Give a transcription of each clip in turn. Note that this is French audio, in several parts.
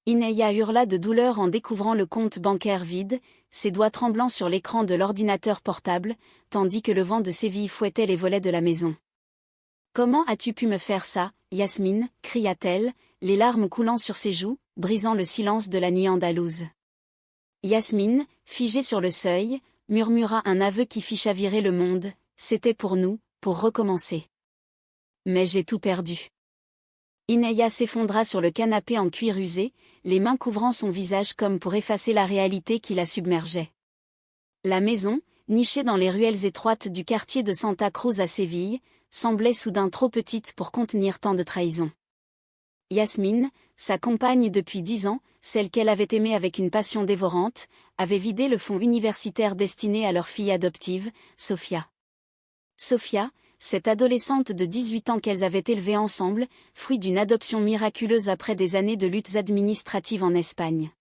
Ineya hurla de douleur en découvrant le compte bancaire vide, ses doigts tremblants sur l'écran de l'ordinateur portable, tandis que le vent de Séville fouettait les volets de la maison. « Comment as-tu pu me faire ça, Yasmine » cria-t-elle, les larmes coulant sur ses joues, brisant le silence de la nuit andalouse. Yasmine, figée sur le seuil, murmura un aveu qui fit chavirer le monde, c'était pour nous, pour recommencer. Mais j'ai tout perdu. Ineya s'effondra sur le canapé en cuir usé, les mains couvrant son visage comme pour effacer la réalité qui la submergeait. La maison, nichée dans les ruelles étroites du quartier de Santa Cruz à Séville, semblait soudain trop petite pour contenir tant de trahison. Yasmine, sa compagne depuis 10 ans, celle qu'elle avait aimée avec une passion dévorante, avait vidé le fonds universitaire destiné à leur fille adoptive, Sofia. Sofia, cette adolescente de 18 ans qu'elles avaient élevée ensemble, fruit d'une adoption miraculeuse après des années de luttes administratives en Espagne.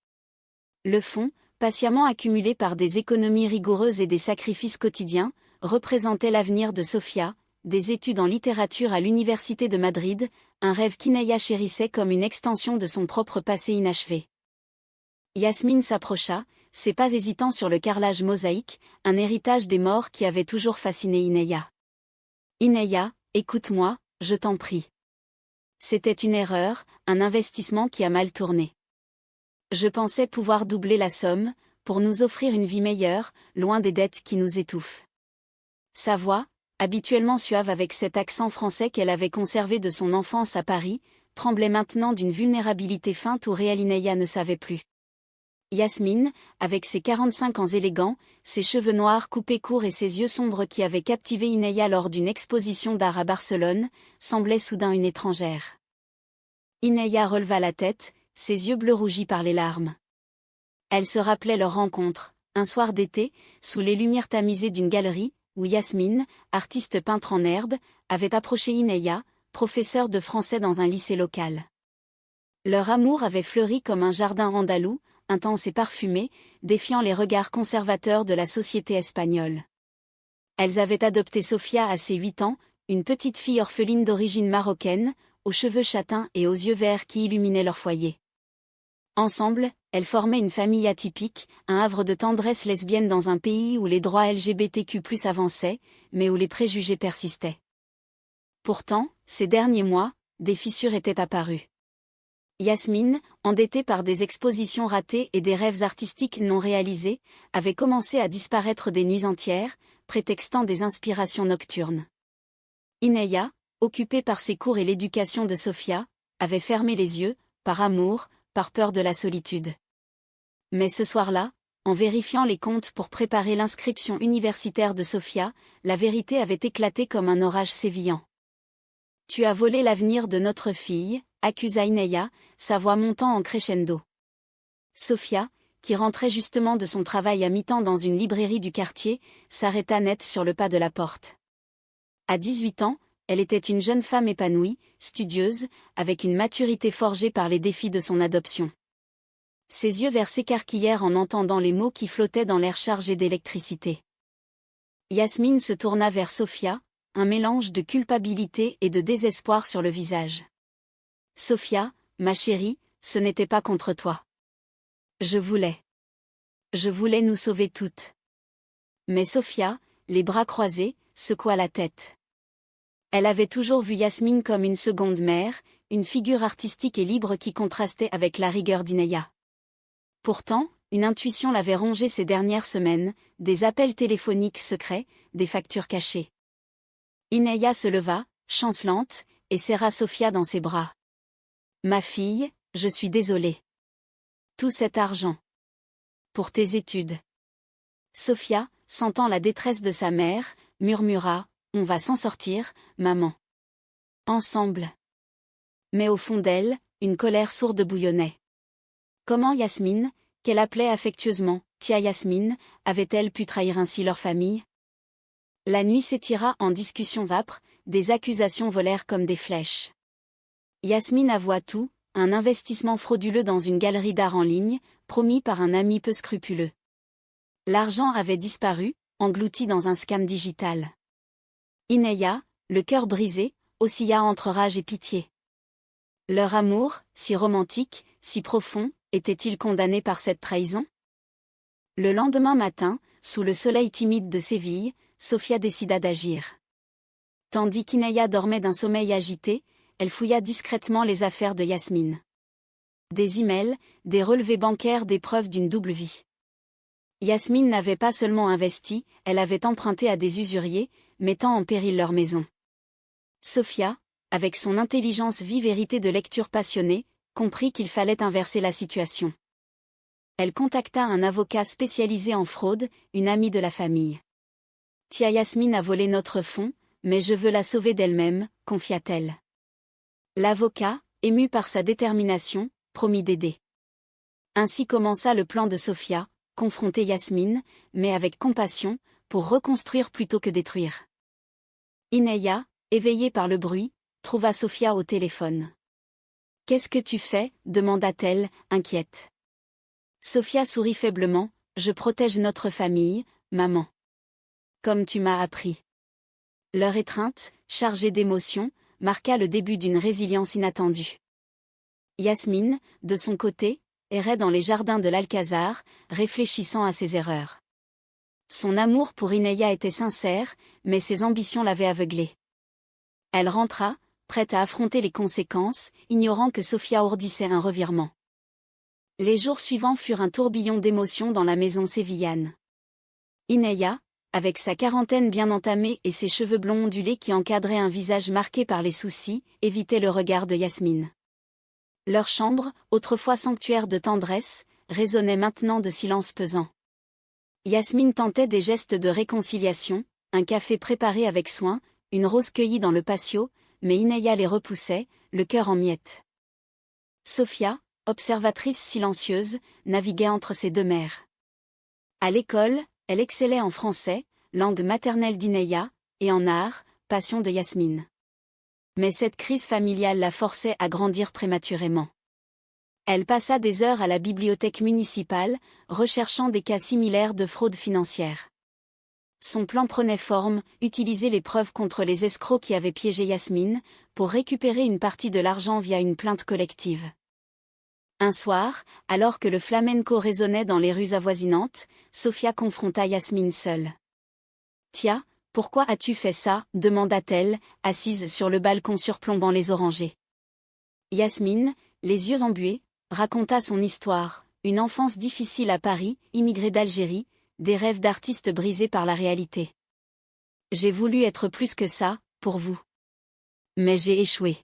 Le fonds, patiemment accumulé par des économies rigoureuses et des sacrifices quotidiens, représentait l'avenir de Sofia, des études en littérature à l'Université de Madrid, un rêve qu'Ineya chérissait comme une extension de son propre passé inachevé. Yasmine s'approcha, ses pas hésitants sur le carrelage mosaïque, un héritage des morts qui avait toujours fasciné Ineya. « Ineya, écoute-moi, je t'en prie. C'était une erreur, un investissement qui a mal tourné. Je pensais pouvoir doubler la somme, pour nous offrir une vie meilleure, loin des dettes qui nous étouffent. » Sa voix, habituellement suave avec cet accent français qu'elle avait conservé de son enfance à Paris, tremblait maintenant d'une vulnérabilité feinte où réelle Ineya ne savait plus. Yasmine, avec ses 45 ans élégants, ses cheveux noirs coupés courts et ses yeux sombres qui avaient captivé Ineya lors d'une exposition d'art à Barcelone, semblait soudain une étrangère. Ineya releva la tête, ses yeux bleus rougis par les larmes. Elle se rappelait leur rencontre, un soir d'été, sous les lumières tamisées d'une galerie, où Yasmine, artiste peintre en herbe, avait approché Ineya, professeur de français dans un lycée local. Leur amour avait fleuri comme un jardin andalou, intense et parfumé, défiant les regards conservateurs de la société espagnole. Elles avaient adopté Sofia à ses 8 ans, une petite fille orpheline d'origine marocaine, aux cheveux châtains et aux yeux verts qui illuminaient leur foyer. Ensemble, elles formaient une famille atypique, un havre de tendresse lesbienne dans un pays où les droits LGBTQ+ avançaient, mais où les préjugés persistaient. Pourtant, ces derniers mois, des fissures étaient apparues. Yasmine, endettée par des expositions ratées et des rêves artistiques non réalisés, avait commencé à disparaître des nuits entières, prétextant des inspirations nocturnes. Ineya, occupée par ses cours et l'éducation de Sofia, avait fermé les yeux, par amour, par peur de la solitude. Mais ce soir-là, en vérifiant les comptes pour préparer l'inscription universitaire de Sofia, la vérité avait éclaté comme un orage sévillant. « Tu as volé l'avenir de notre fille », accusa Ineya, sa voix montant en crescendo. Sofia, qui rentrait justement de son travail à mi-temps dans une librairie du quartier, s'arrêta net sur le pas de la porte. À 18 ans, elle était une jeune femme épanouie, studieuse, avec une maturité forgée par les défis de son adoption. Ses yeux verts s'écarquillèrent en entendant les mots qui flottaient dans l'air chargé d'électricité. Yasmine se tourna vers Sofia, un mélange de culpabilité et de désespoir sur le visage. « Sofia, ma chérie, ce n'était pas contre toi. Je voulais nous sauver toutes. » Mais Sofia, les bras croisés, secoua la tête. Elle avait toujours vu Yasmine comme une seconde mère, une figure artistique et libre qui contrastait avec la rigueur d'Ineya. Pourtant, une intuition l'avait rongée ces dernières semaines, des appels téléphoniques secrets, des factures cachées. Ineya se leva, chancelante, et serra Sofia dans ses bras. « Ma fille, je suis désolée. Tout cet argent. Pour tes études. » Sofia, sentant la détresse de sa mère, murmura, « On va s'en sortir, maman. Ensemble. » Mais au fond d'elle, une colère sourde bouillonnait. Comment Yasmine, qu'elle appelait affectueusement « Tia Yasmine », avait-elle pu trahir ainsi leur famille? La nuit s'étira en discussions âpres, des accusations volèrent comme des flèches. Yasmine avoua tout, un investissement frauduleux dans une galerie d'art en ligne, promis par un ami peu scrupuleux. L'argent avait disparu, englouti dans un scam digital. Ineya, le cœur brisé, oscilla entre rage et pitié. Leur amour, si romantique, si profond, était-il condamné par cette trahison? Le lendemain matin, sous le soleil timide de Séville, Sofia décida d'agir. Tandis qu'Inaya dormait d'un sommeil agité, elle fouilla discrètement les affaires de Yasmine. Des emails, des relevés bancaires, des preuves d'une double vie. Yasmine n'avait pas seulement investi, elle avait emprunté à des usuriers, mettant en péril leur maison. Sofia, avec son intelligence vive héritée de lectures passionnées, comprit qu'il fallait inverser la situation. Elle contacta un avocat spécialisé en fraude, une amie de la famille. « Tia, Yasmine a volé notre fonds, mais je veux la sauver d'elle-même », confia-t-elle. L'avocat, ému par sa détermination, promit d'aider. Ainsi commença le plan de Sofia, confronter Yasmine, mais avec compassion, pour reconstruire plutôt que détruire. Inaya, éveillée par le bruit, trouva Sofia au téléphone. « Qu'est-ce que tu fais » demanda-t-elle, inquiète. Sofia sourit faiblement. « Je protège notre famille, maman. Comme tu m'as appris. » Leur étreinte, chargée d'émotions, marqua le début d'une résilience inattendue. Yasmine, de son côté, errait dans les jardins de l'Alcazar, réfléchissant à ses erreurs. Son amour pour Inaya était sincère, mais ses ambitions l'avaient aveuglée. Elle rentra, prête à affronter les conséquences, ignorant que Sofia ourdissait un revirement. Les jours suivants furent un tourbillon d'émotions dans la maison sévillane. Inaya, avec sa quarantaine bien entamée et ses cheveux blonds ondulés qui encadraient un visage marqué par les soucis, évitait le regard de Yasmine. Leur chambre, autrefois sanctuaire de tendresse, résonnait maintenant de silence pesant. Yasmine tentait des gestes de réconciliation, un café préparé avec soin, une rose cueillie dans le patio, mais Inaya les repoussait, le cœur en miettes. Sofia, observatrice silencieuse, naviguait entre ces deux mers. À l'école, elle excellait en français, langue maternelle d'Inaya, et en art, passion de Yasmine. Mais cette crise familiale la forçait à grandir prématurément. Elle passa des heures à la bibliothèque municipale, recherchant des cas similaires de fraude financière. Son plan prenait forme, utiliser les preuves contre les escrocs qui avaient piégé Yasmine, pour récupérer une partie de l'argent via une plainte collective. Un soir, alors que le flamenco résonnait dans les rues avoisinantes, Sofia confronta Yasmine seule. « Tia, pourquoi as-tu fait ça » demanda-t-elle, assise sur le balcon surplombant les orangers. Yasmine, les yeux embués, raconta son histoire, une enfance difficile à Paris, immigrée d'Algérie, des rêves d'artiste brisés par la réalité. « J'ai voulu être plus que ça, pour vous. Mais j'ai échoué. »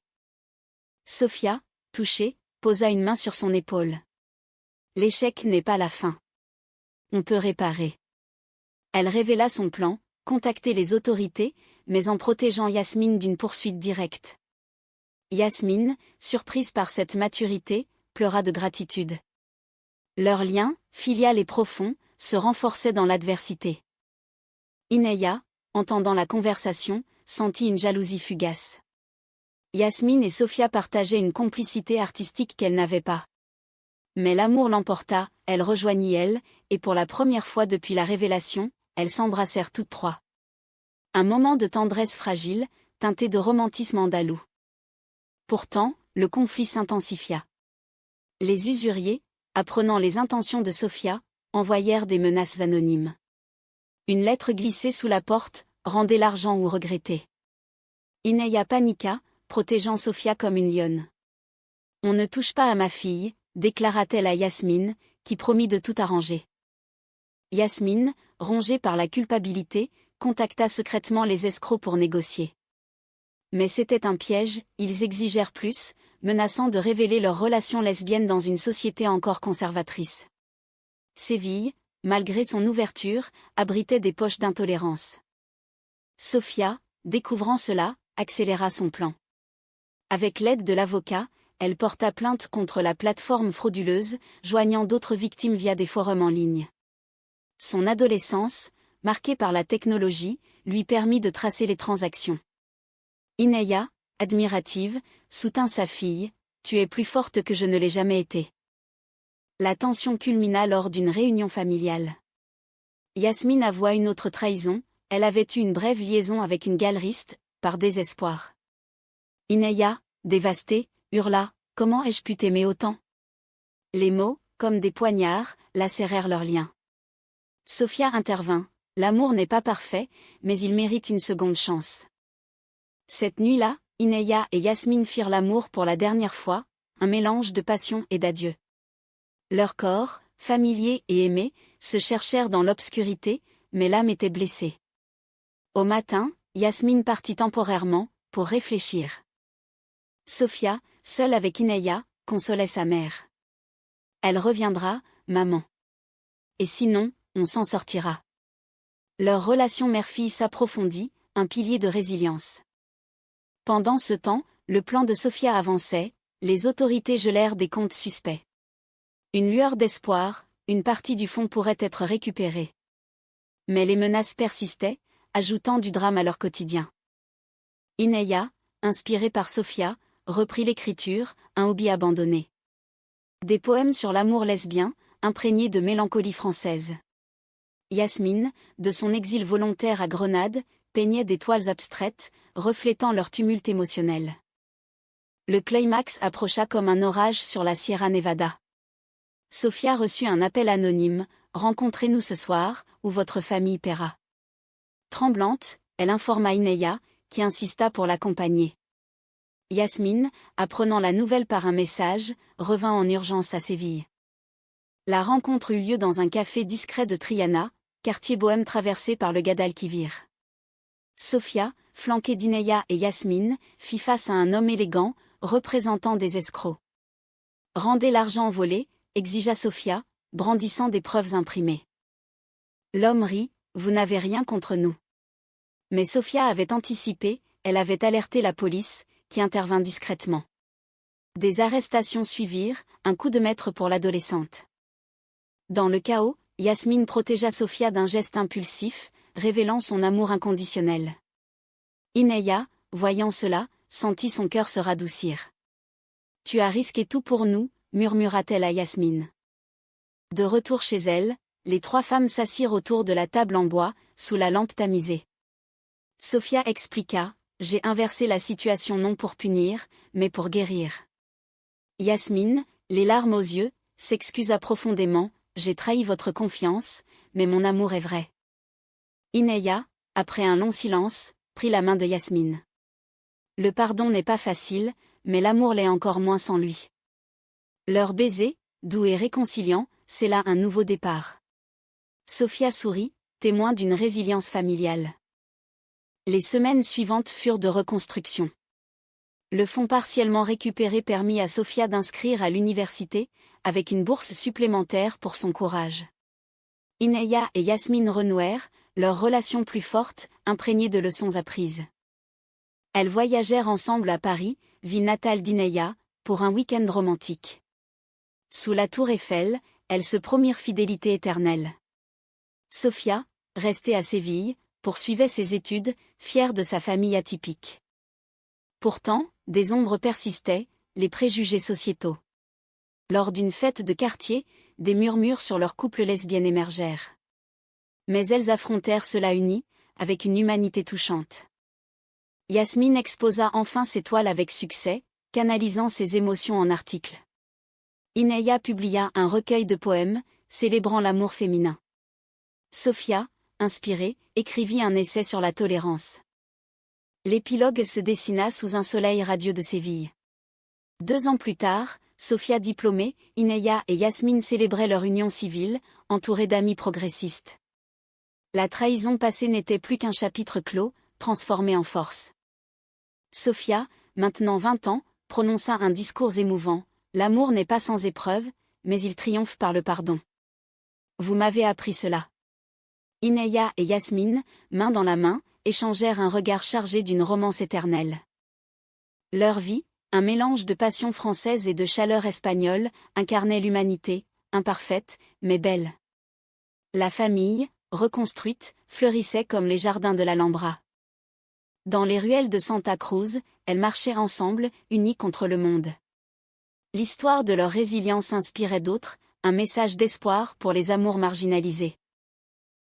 Sofia, touchée, posa une main sur son épaule. « L'échec n'est pas la fin. On peut réparer. » Elle révéla son plan, contacter les autorités, mais en protégeant Yasmine d'une poursuite directe. Yasmine, surprise par cette maturité, pleura de gratitude. Leur lien, filial et profond, se renforçait dans l'adversité. Inaya, entendant la conversation, sentit une jalousie fugace. Yasmine et Sofia partageaient une complicité artistique qu'elle n'avait pas. Mais l'amour l'emporta, elle rejoignit elle, et pour la première fois depuis la révélation, elles s'embrassèrent toutes trois. Un moment de tendresse fragile, teinté de romantisme andalou. Pourtant, le conflit s'intensifia. Les usuriers, apprenant les intentions de Sofia, envoyèrent des menaces anonymes. Une lettre glissée sous la porte, rendez l'argent ou regrettez. Inaya paniqua, protégeant Sofia comme une lionne. « On ne touche pas à ma fille », déclara-t-elle à Yasmine, qui promit de tout arranger. Yasmine, rongée par la culpabilité, contacta secrètement les escrocs pour négocier. Mais c'était un piège, ils exigèrent plus, menaçant de révéler leur relation lesbienne dans une société encore conservatrice. Séville, malgré son ouverture, abritait des poches d'intolérance. Sofia, découvrant cela, accéléra son plan. Avec l'aide de l'avocat, elle porta plainte contre la plateforme frauduleuse, joignant d'autres victimes via des forums en ligne. Son adolescence, marquée par la technologie, lui permit de tracer les transactions. Inaya, admirative, soutint sa fille, « Tu es plus forte que je ne l'ai jamais été. » La tension culmina lors d'une réunion familiale. Yasmine avoua une autre trahison, elle avait eu une brève liaison avec une galeriste, par désespoir. Inaya, dévastée, hurla « Comment ai-je pu t'aimer autant ?» Les mots, comme des poignards, lacérèrent leurs liens. Sofia intervint. L'amour n'est pas parfait, mais il mérite une seconde chance. Cette nuit-là, Inaya et Yasmine firent l'amour pour la dernière fois, un mélange de passion et d'adieu. Leurs corps, familiers et aimés, se cherchèrent dans l'obscurité, mais l'âme était blessée. Au matin, Yasmine partit temporairement, pour réfléchir. Sofia, seule avec Inaya, consolait sa mère. Elle reviendra, maman. Et sinon, on s'en sortira. Leur relation mère-fille s'approfondit, un pilier de résilience. Pendant ce temps, le plan de Sofia avançait, les autorités gelèrent des comptes suspects. Une lueur d'espoir, une partie du fonds pourrait être récupérée. Mais les menaces persistaient, ajoutant du drame à leur quotidien. Inaya, inspirée par Sofia, reprit l'écriture, un hobby abandonné. Des poèmes sur l'amour lesbien, imprégnés de mélancolie française. Yasmine, de son exil volontaire à Grenade, peignait des toiles abstraites, reflétant leur tumulte émotionnel. Le climax approcha comme un orage sur la Sierra Nevada. Sofia reçut un appel anonyme, « Rencontrez-nous ce soir, ou votre famille paiera ». Tremblante, elle informa Inaya, qui insista pour l'accompagner. Yasmine, apprenant la nouvelle par un message, revint en urgence à Séville. La rencontre eut lieu dans un café discret de Triana, quartier bohème traversé par le Guadalquivir. Sofia, flanquée d'Inaya et Yasmine, fit face à un homme élégant, représentant des escrocs. « Rendez l'argent volé », exigea Sofia, brandissant des preuves imprimées. L'homme rit, « Vous n'avez rien contre nous ». Mais Sofia avait anticipé, elle avait alerté la police, qui intervint discrètement. Des arrestations suivirent, un coup de maître pour l'adolescente. Dans le chaos, Yasmine protégea Sofia d'un geste impulsif, révélant son amour inconditionnel. Inaya, voyant cela, sentit son cœur se radoucir. « Tu as risqué tout pour nous », murmura-t-elle à Yasmine. De retour chez elle, les trois femmes s'assirent autour de la table en bois, sous la lampe tamisée. Sofia expliqua, « J'ai inversé la situation non pour punir, mais pour guérir. » Yasmine, les larmes aux yeux, s'excusa profondément, « J'ai trahi votre confiance, mais mon amour est vrai. » Inaya, après un long silence, prit la main de Yasmine. Le pardon n'est pas facile, mais l'amour l'est encore moins sans lui. Leur baiser, doux et réconciliant, c'est là un nouveau départ. Sofia sourit, témoin d'une résilience familiale. Les semaines suivantes furent de reconstruction. Le fonds partiellement récupéré permit à Sofia d'inscrire à l'université, avec une bourse supplémentaire pour son courage. Inaya et Yasmine renouèrent, leur relation plus forte, imprégnée de leçons apprises. Elles voyagèrent ensemble à Paris, ville natale d'Inaya, pour un week-end romantique. Sous la tour Eiffel, elles se promirent fidélité éternelle. Sofia, restée à Séville, poursuivait ses études, fière de sa famille atypique. Pourtant, des ombres persistaient, les préjugés sociétaux. Lors d'une fête de quartier, des murmures sur leur couple lesbienne émergèrent. Mais elles affrontèrent cela unies, avec une humanité touchante. Yasmine exposa enfin ses toiles avec succès, canalisant ses émotions en articles. Inaya publia un recueil de poèmes, célébrant l'amour féminin. Sofia, inspirée, écrivit un essai sur la tolérance. L'épilogue se dessina sous un soleil radieux de Séville. 2 ans plus tard, Sofia diplômée, Inaya et Yasmine célébraient leur union civile, entourées d'amis progressistes. La trahison passée n'était plus qu'un chapitre clos, transformé en force. Sofia, maintenant 20 ans, prononça un discours émouvant. « L'amour n'est pas sans épreuve, mais il triomphe par le pardon. Vous m'avez appris cela. » Inaya et Yasmine, main dans la main, échangèrent un regard chargé d'une romance éternelle. Leur vie, un mélange de passion française et de chaleur espagnole, incarnait l'humanité, imparfaite, mais belle. La famille, reconstruite, fleurissait comme les jardins de l'Alhambra. Dans les ruelles de Santa Cruz, elles marchaient ensemble, unies contre le monde. L'histoire de leur résilience inspirait d'autres, un message d'espoir pour les amours marginalisés.